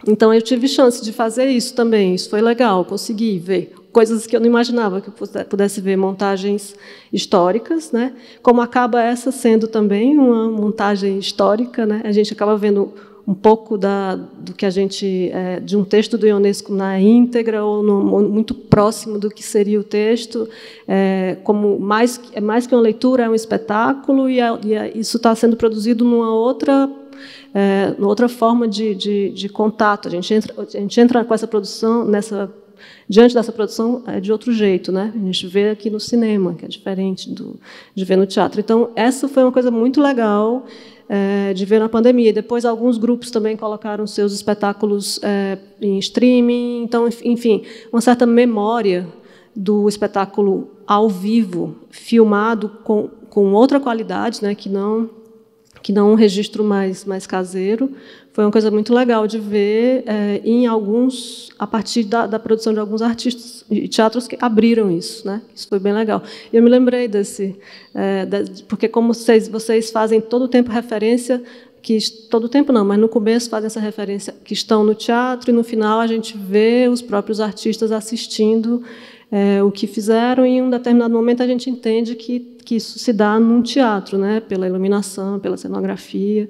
Então, eu tive chance de fazer isso também, isso foi legal, consegui ver coisas que eu não imaginava que eu pudesse ver, montagens históricas, né? Como acaba essa sendo também uma montagem histórica, né? A gente acaba vendo um pouco do que a gente de um texto do Ionesco na íntegra ou muito próximo do que seria o texto, como mais que uma leitura, é um espetáculo, e isso está sendo produzido numa outra forma de contato. A gente entra com essa produção diante dessa produção de outro jeito, né? A gente vê aqui no cinema, que é diferente de ver no teatro. Então, essa foi uma coisa muito legal de ver na pandemia. Depois, alguns grupos também colocaram seus espetáculos em streaming. Então, enfim, uma certa memória do espetáculo ao vivo, filmado com outra qualidade, né, que não um registro mais caseiro. Foi uma coisa muito legal de ver a partir da produção de alguns artistas e teatros que abriram isso, né? Isso foi bem legal. Eu me lembrei porque como vocês fazem todo o tempo referência, todo o tempo não, mas no começo fazem essa referência que estão no teatro, e no final a gente vê os próprios artistas assistindo o que fizeram, e em um determinado momento a gente entende que isso se dá num teatro, né? Pela iluminação, pela cenografia,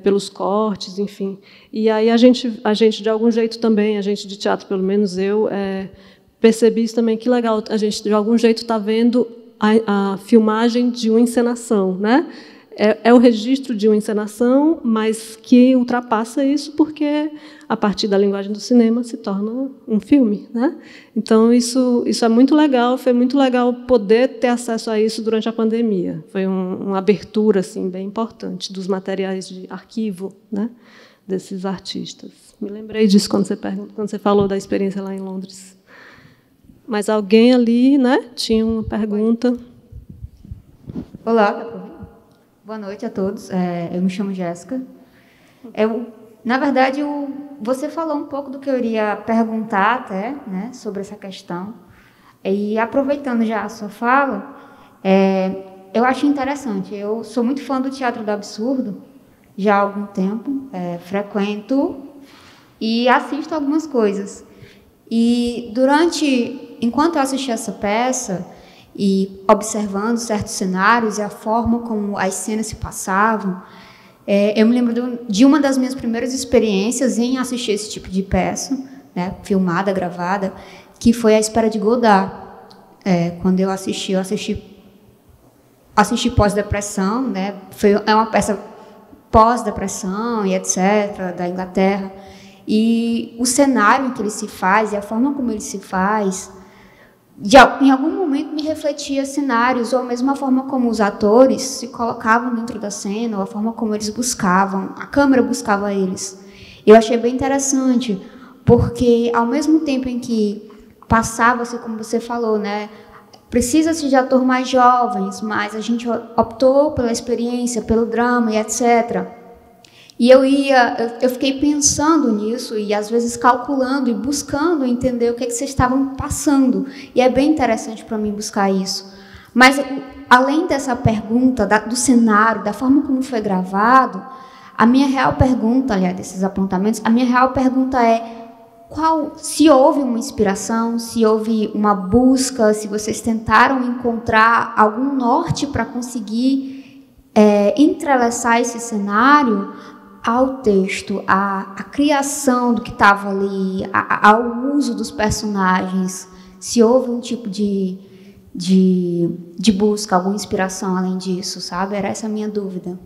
pelos cortes, enfim. E aí a gente de algum jeito também, a gente de teatro, pelo menos eu, percebi isso também, que legal, a gente de algum jeito está vendo a filmagem de uma encenação, né? É o registro de uma encenação, mas que ultrapassa isso, porque a partir da linguagem do cinema se torna um filme, né? Então isso é muito legal. Foi muito legal poder ter acesso a isso durante a pandemia. Foi uma abertura assim bem importante dos materiais de arquivo, né, desses artistas. Me lembrei disso quando você falou da experiência lá em Londres. Mas alguém ali, né, tinha uma pergunta. Olá. Boa noite a todos. Eu me chamo Jéssica. Na verdade, você falou um pouco do que eu iria perguntar até, né, sobre essa questão. E aproveitando já a sua fala, eu acho interessante. Eu sou muito fã do teatro do absurdo, já há algum tempo. Frequento e assisto algumas coisas. E enquanto eu assisti essa peça, e observando certos cenários e a forma como as cenas se passavam, eu me lembro de uma das minhas primeiras experiências em assistir esse tipo de peça, né, filmada, gravada, que foi A Espera de Godard. Quando eu assisti pós-depressão, né, é uma peça pós-depressão e etc., da Inglaterra, e o cenário em que ele se faz e a forma como ele se faz, em algum momento me refletia cenários, ou a mesma forma como os atores se colocavam dentro da cena, ou a forma como eles buscavam, a câmera buscava eles. Eu achei bem interessante, porque ao mesmo tempo em que passava-se, como você falou, né, precisa-se de atores mais jovens, mas a gente optou pela experiência, pelo drama e etc., e eu fiquei pensando nisso e, às vezes, calculando e buscando entender o que vocês estavam passando. E é bem interessante para mim buscar isso. Mas, além dessa pergunta, do cenário, da forma como foi gravado, a minha real pergunta, aliás, desses apontamentos, a minha real pergunta é se houve uma inspiração, se houve uma busca, se vocês tentaram encontrar algum norte para conseguir entrelaçar esse cenário ao texto, à criação do que estava ali, ao uso dos personagens, se houve um tipo de busca, alguma inspiração além disso, sabe? Era essa a minha dúvida.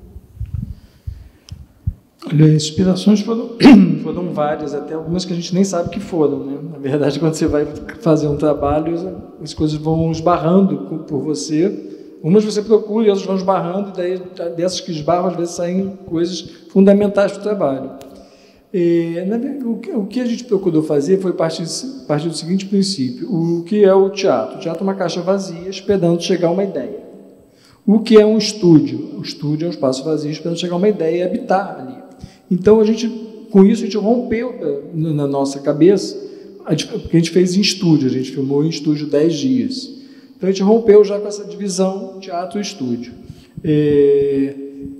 Olha, inspirações foram várias, até algumas que a gente nem sabe que foram, né? Na verdade, quando você vai fazer um trabalho, as coisas vão esbarrando por você. Umas você procura e outras vão esbarrando, e daí dessas que esbarram, às vezes saem coisas fundamentais para o trabalho. O que a gente procurou fazer foi partir do seguinte princípio: o que é o teatro? O teatro é uma caixa vazia esperando chegar uma ideia. O que é um estúdio? O estúdio é um espaço vazio esperando chegar uma ideia e habitar ali. Então, com isso, a gente rompeu na nossa cabeça, porque a gente fez em estúdio, a gente filmou em estúdio 10 dias. Então, a gente rompeu já com essa divisão teatro e estúdio.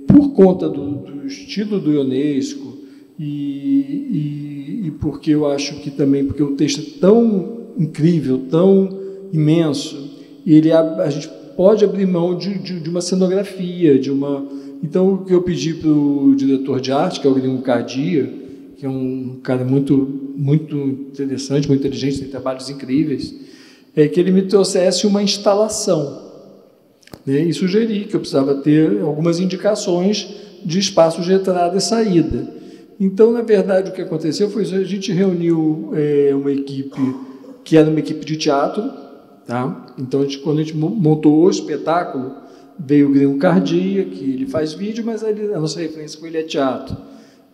Por conta do estilo do Ionesco e porque eu acho que também, porque o texto é tão incrível, tão imenso, a gente pode abrir mão de uma cenografia, de Então, o que eu pedi para o diretor de arte, que é o Gringo Cardia, que é um cara muito interessante, muito inteligente, tem trabalhos incríveis, é que ele me trouxesse uma instalação, né? E sugeri que eu precisava ter algumas indicações de espaços de entrada e saída. Então, na verdade, o que aconteceu foi isso: a gente reuniu uma equipe que era uma equipe de teatro, tá? Então, quando a gente montou o espetáculo, veio o Gringo Cardia, que ele faz vídeo, mas a nossa referência com ele é teatro.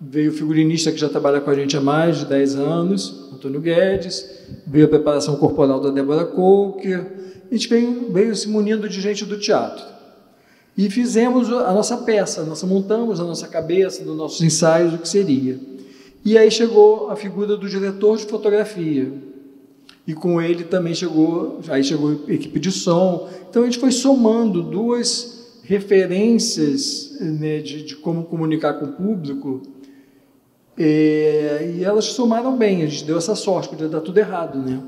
Veio o figurinista que já trabalha com a gente há mais de 10 anos, Antônio Guedes, veio a preparação corporal da Débora Coker, a gente veio se munindo de gente do teatro. E fizemos a nossa peça, nós montamos a nossa cabeça, dos nossos ensaios, o que seria. E aí chegou a figura do diretor de fotografia, e com ele também chegou a equipe de som. Então a gente foi somando duas referências, né, de como comunicar com o público, e elas somaram bem. A gente deu essa sorte, podia dar tudo errado, né?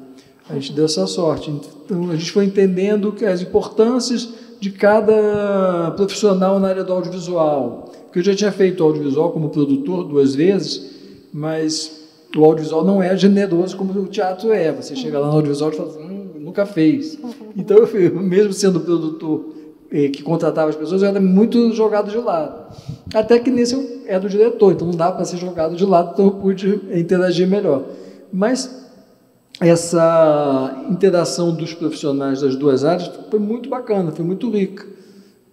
A gente deu essa sorte. Então a gente foi entendendo que as importâncias de cada profissional na área do audiovisual. Porque eu já tinha feito audiovisual como produtor 2 vezes, mas o audiovisual não é generoso como o teatro é. Você chega lá no audiovisual e fala assim, nunca fez. Então, eu, mesmo sendo produtor que contratava as pessoas, eu era muito jogado de lado. Até que nesse eu era do diretor, então não dá para ser jogado de lado, então eu pude interagir melhor. Mas essa interação dos profissionais das duas áreas foi muito bacana, foi muito rica.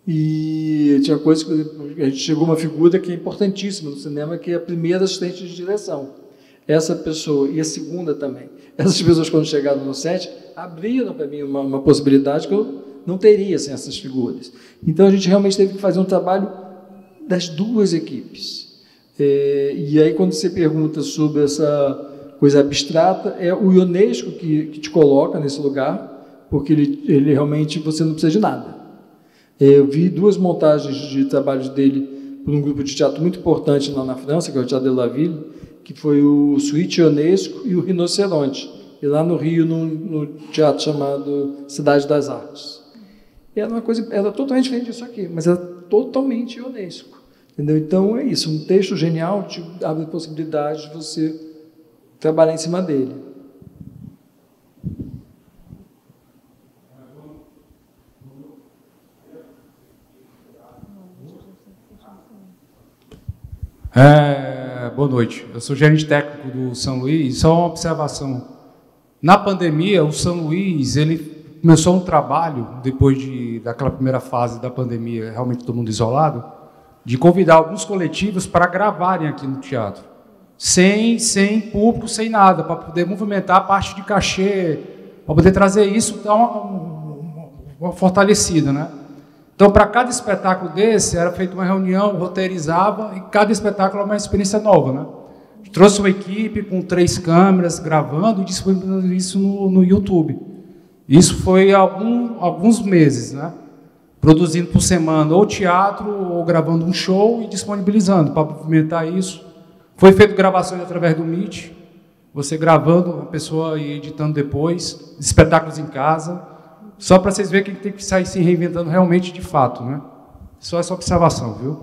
E tinha coisa que a gente chegou a uma figura que é importantíssima no cinema, que é a primeira assistente de direção. Essa pessoa, e a segunda também. Essas pessoas, quando chegaram no set, abriram para mim uma possibilidade que eu não teria sem essas figuras. Então, a gente realmente teve que fazer um trabalho das duas equipes. E aí, quando você pergunta sobre essa coisa abstrata, é o Ionesco que te coloca nesse lugar, porque ele realmente, você não precisa de nada. Eu vi 2 montagens de trabalhos dele por um grupo de teatro muito importante lá na França, que é o Teatro de la Ville, que foi o Suíte Ionesco e o Rinoceronte, e lá no Rio, no teatro chamado Cidade das Artes. E era totalmente diferente disso aqui, mas era totalmente Ionesco. Entendeu? Então, é isso, um texto genial te abre a possibilidade de você trabalhar em cima dele. Boa noite. Eu sou gerente técnico do São Luís. Só uma observação. Na pandemia, o São Luís ele começou um trabalho, depois daquela primeira fase da pandemia, realmente todo mundo isolado, de convidar alguns coletivos para gravarem aqui no teatro. Sem público, sem nada, para poder movimentar a parte de cachê, para poder trazer isso, dar uma fortalecida, né? Então, para cada espetáculo desse, era feita uma reunião, roteirizava, e cada espetáculo era uma experiência nova, né? Trouxe uma equipe com 3 câmeras, gravando e disponibilizando isso no YouTube. Isso foi alguns meses, né? Produzindo por semana ou teatro, ou gravando um show e disponibilizando para movimentar isso. Foi feito gravações através do Meet, você gravando, a pessoa e editando depois, espetáculos em casa, só para vocês verem que tem que sair se reinventando realmente de fato, né? Só essa observação, viu?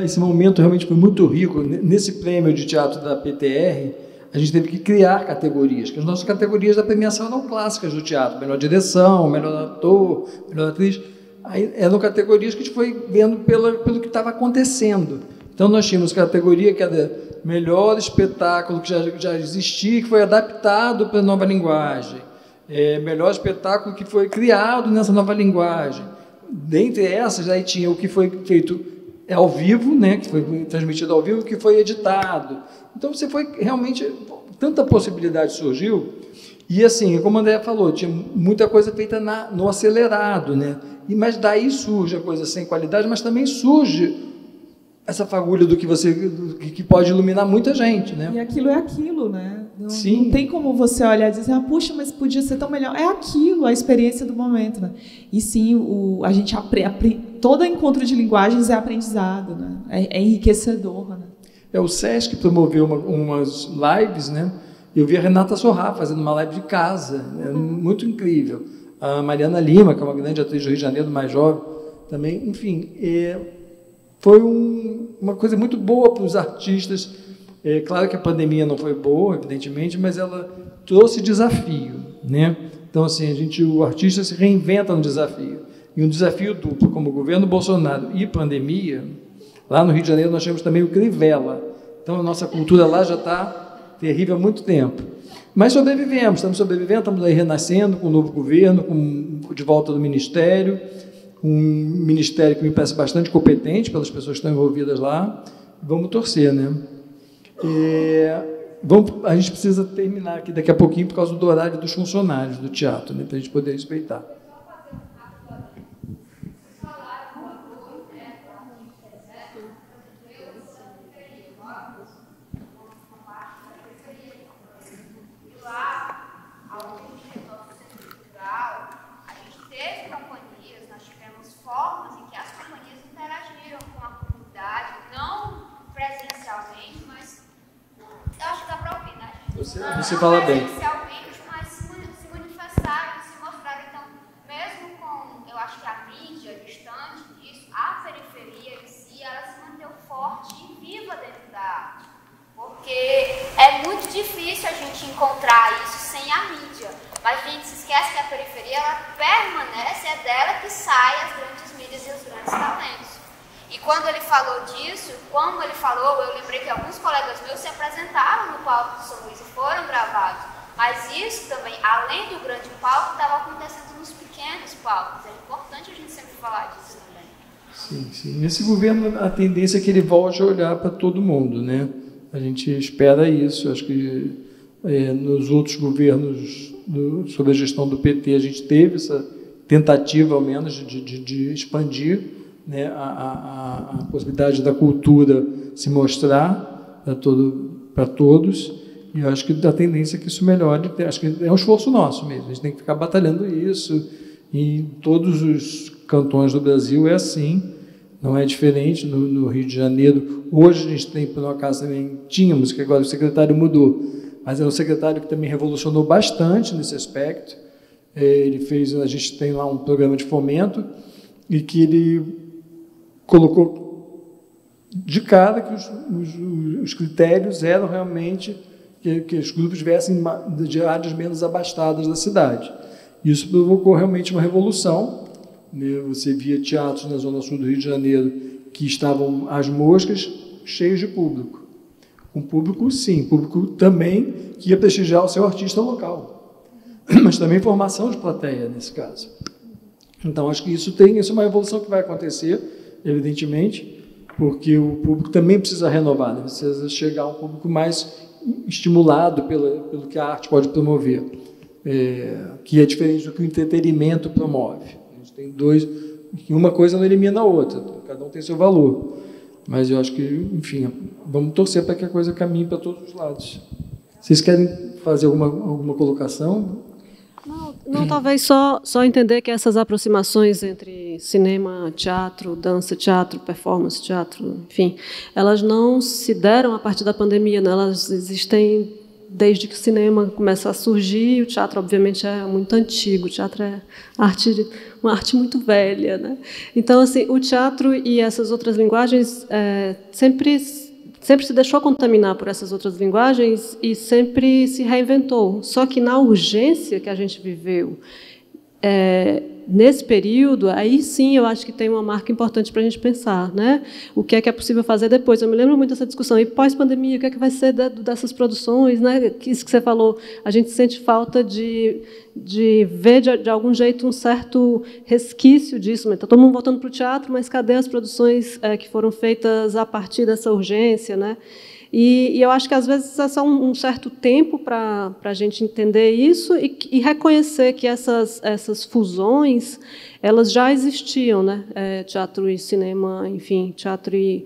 Esse momento realmente foi muito rico. Nesse prêmio de teatro da PTR, a gente teve que criar categorias, porque as nossas categorias da premiação eram clássicas do teatro, melhor direção, melhor ator, melhor atriz. Aí eram categorias que a gente foi vendo pelo que estava acontecendo. Então, nós tínhamos categoria que era melhor espetáculo que já existia, que foi adaptado para a nova linguagem. Melhor espetáculo que foi criado nessa nova linguagem. Dentre essas, aí tinha o que foi feito ao vivo, né, que foi transmitido ao vivo, o que foi editado. Então, você foi realmente... Tanta possibilidade surgiu. E, assim, como o André falou, tinha muita coisa feita no acelerado, né? Mas daí surge a coisa sem qualidade, mas também surge essa fagulha do que pode iluminar muita gente, né? E aquilo é aquilo, né? Sim. Não tem como você olhar e dizer, puxa, mas podia ser tão melhor. É aquilo, a experiência do momento, né? E sim, a gente todo encontro de linguagens é aprendizado, né? É enriquecedor, né? O SESC promoveu umas lives, né? Eu vi a Renata Sorrá fazendo uma live de casa, muito incrível. A Mariana Lima, que é uma grande atriz do Rio de Janeiro, mais jovem, também, enfim. foi uma coisa muito boa para os artistas. É claro que a pandemia não foi boa, evidentemente, mas ela trouxe desafio, né? Então, assim, o artista se reinventa no desafio. E um desafio duplo, como o governo Bolsonaro e pandemia. Lá no Rio de Janeiro nós temos também o Crivella. Então, a nossa cultura lá já está terrível há muito tempo. Mas estamos sobrevivendo, estamos aí renascendo com o novo governo, de volta do Ministério, um Ministério que me parece bastante competente pelas pessoas que estão envolvidas lá. Vamos torcer, né? A gente precisa terminar aqui daqui a pouquinho por causa do horário dos funcionários do teatro, né, para a gente poder respeitar. Você fala bem. Mas se manifestaram, se mostraram. Então, mesmo com, eu acho que a mídia distante disso, a periferia em si, ela se manteve forte e viva dentro da arte. Porque é muito difícil a gente encontrar isso sem a mídia. Mas a gente se esquece que a periferia, ela permanece, é dela que saem as grandes mídias e os grandes talentos. E quando ele falou disso, como ele falou, eu lembrei que alguns colegas meus se apresentaram no palco do São Luís e foram gravados. Mas isso também, além do grande palco, estava acontecendo nos pequenos palcos. É importante a gente sempre falar disso também. Sim, sim. Nesse governo, a tendência é que ele volte a olhar para todo mundo, né? A gente espera isso. Acho que nos outros governos, sob a gestão do PT, a gente teve essa tentativa, ao menos, de expandir, né, a possibilidade da cultura se mostrar para todos, e eu acho que a tendência é que isso melhore. Acho que é um esforço nosso mesmo, a gente tem que ficar batalhando isso, e em todos os cantões do Brasil é assim, não é diferente. No Rio de Janeiro, hoje a gente tem, por um acaso, também tínhamos, que agora o secretário mudou, mas é um secretário que também revolucionou bastante nesse aspecto. A gente tem lá um programa de fomento, e que ele colocou de cara que os critérios eram realmente que os grupos viessem de áreas menos abastadas da cidade. Isso provocou realmente uma revolução, né? Você via teatros na zona sul do Rio de Janeiro que estavam às moscas, cheios de público. Um público, sim, público também que ia prestigiar o seu artista local, mas também formação de plateia, nesse caso. Então, acho que isso é uma evolução que vai acontecer, evidentemente, porque o público também precisa renovar, né? Precisa chegar a um público mais estimulado pelo que a arte pode promover, que é diferente do que o entretenimento promove. A gente tem dois, e uma coisa não elimina a outra, cada um tem seu valor. Mas eu acho que, enfim, vamos torcer para que a coisa caminhe para todos os lados. Vocês querem fazer alguma colocação? Não, talvez só entender que essas aproximações entre cinema, teatro, dança, teatro, performance, teatro, enfim, elas não se deram a partir da pandemia, né? Elas existem desde que o cinema começa a surgir. O teatro, obviamente, é muito antigo, o teatro é uma arte muito velha, né? Então, assim, o teatro e essas outras linguagens sempre se deixou contaminar por essas outras linguagens e sempre se reinventou. Só que, na urgência que a gente viveu, nesse período, aí sim eu acho que tem uma marca importante para a gente pensar, né? O que é possível fazer depois. Eu me lembro muito dessa discussão. E pós-pandemia, o que vai ser dessas produções, né? Isso que você falou, a gente sente falta de ver, de algum jeito, um certo resquício disso. Está todo mundo voltando para o teatro, mas cadê as produções que foram feitas a partir dessa urgência, né? E eu acho que, às vezes, é só um certo tempo para a gente entender isso e reconhecer que essas fusões, elas já existiam, né? Teatro e cinema, enfim, teatro e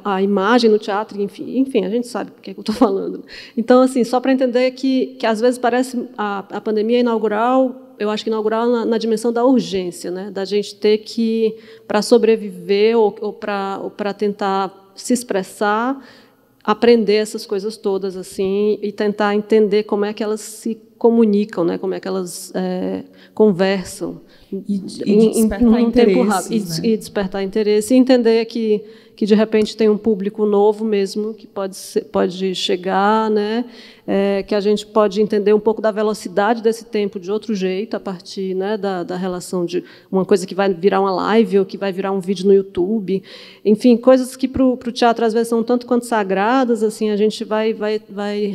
a imagem no teatro, enfim, a gente sabe do que eu estou falando. Então, assim, só para entender que às vezes parece a pandemia inaugural, eu acho que inaugural na dimensão da urgência, né? Da gente ter que, para sobreviver ou para tentar se expressar, aprender essas coisas todas assim e tentar entender como é que elas se comunicam, né? Como é que elas conversam e despertar em tempo rápido, né? e despertar interesse, e entender que de repente tem um público novo mesmo que pode chegar, né? Que a gente pode entender um pouco da velocidade desse tempo de outro jeito, a partir, né, da relação de uma coisa que vai virar uma live ou que vai virar um vídeo no YouTube. Enfim, coisas que para o teatro às vezes são tanto quanto sagradas, assim, a gente vai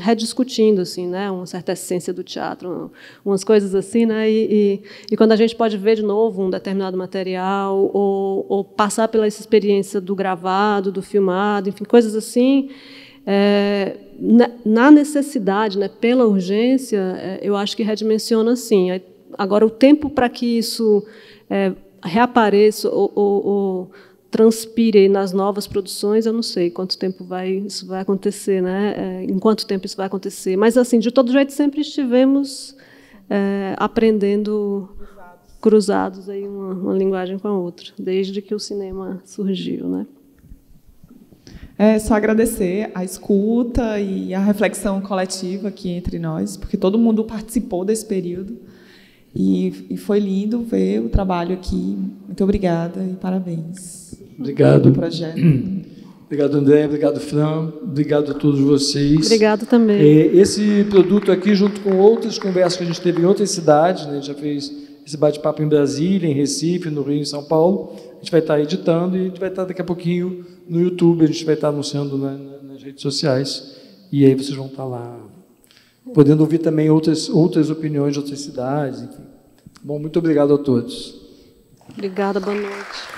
rediscutindo, assim, né, uma certa essência do teatro, umas coisas assim, né, e quando a gente pode ver de novo um determinado material ou passar pela essa experiência do gravado, do filmado, enfim, coisas assim. Na necessidade, né, pela urgência, eu acho que redimensiona, sim. Agora, o tempo para que isso reapareça ou transpire nas novas produções, eu não sei quanto tempo isso vai acontecer, né? Em quanto tempo isso vai acontecer. Mas, assim, de todo jeito, sempre estivemos aprendendo cruzados aí uma linguagem com a outra, desde que o cinema surgiu, né? Só agradecer a escuta e a reflexão coletiva aqui entre nós, porque todo mundo participou desse período e foi lindo ver o trabalho aqui. Muito obrigada e parabéns. Obrigado. Pelo projeto. Obrigado, André. Obrigado, Fran. Obrigado a todos vocês. Obrigado também. Esse produto aqui, junto com outras conversas que a gente teve em outras cidades, né, a gente já fez esse bate-papo em Brasília, em Recife, no Rio, em São Paulo. A gente vai estar editando e a gente vai estar daqui a pouquinho no YouTube, a gente vai estar anunciando nas redes sociais. E aí vocês vão estar lá, podendo ouvir também outras opiniões de outras cidades. Enfim. Bom, muito obrigado a todos. Obrigada, boa noite.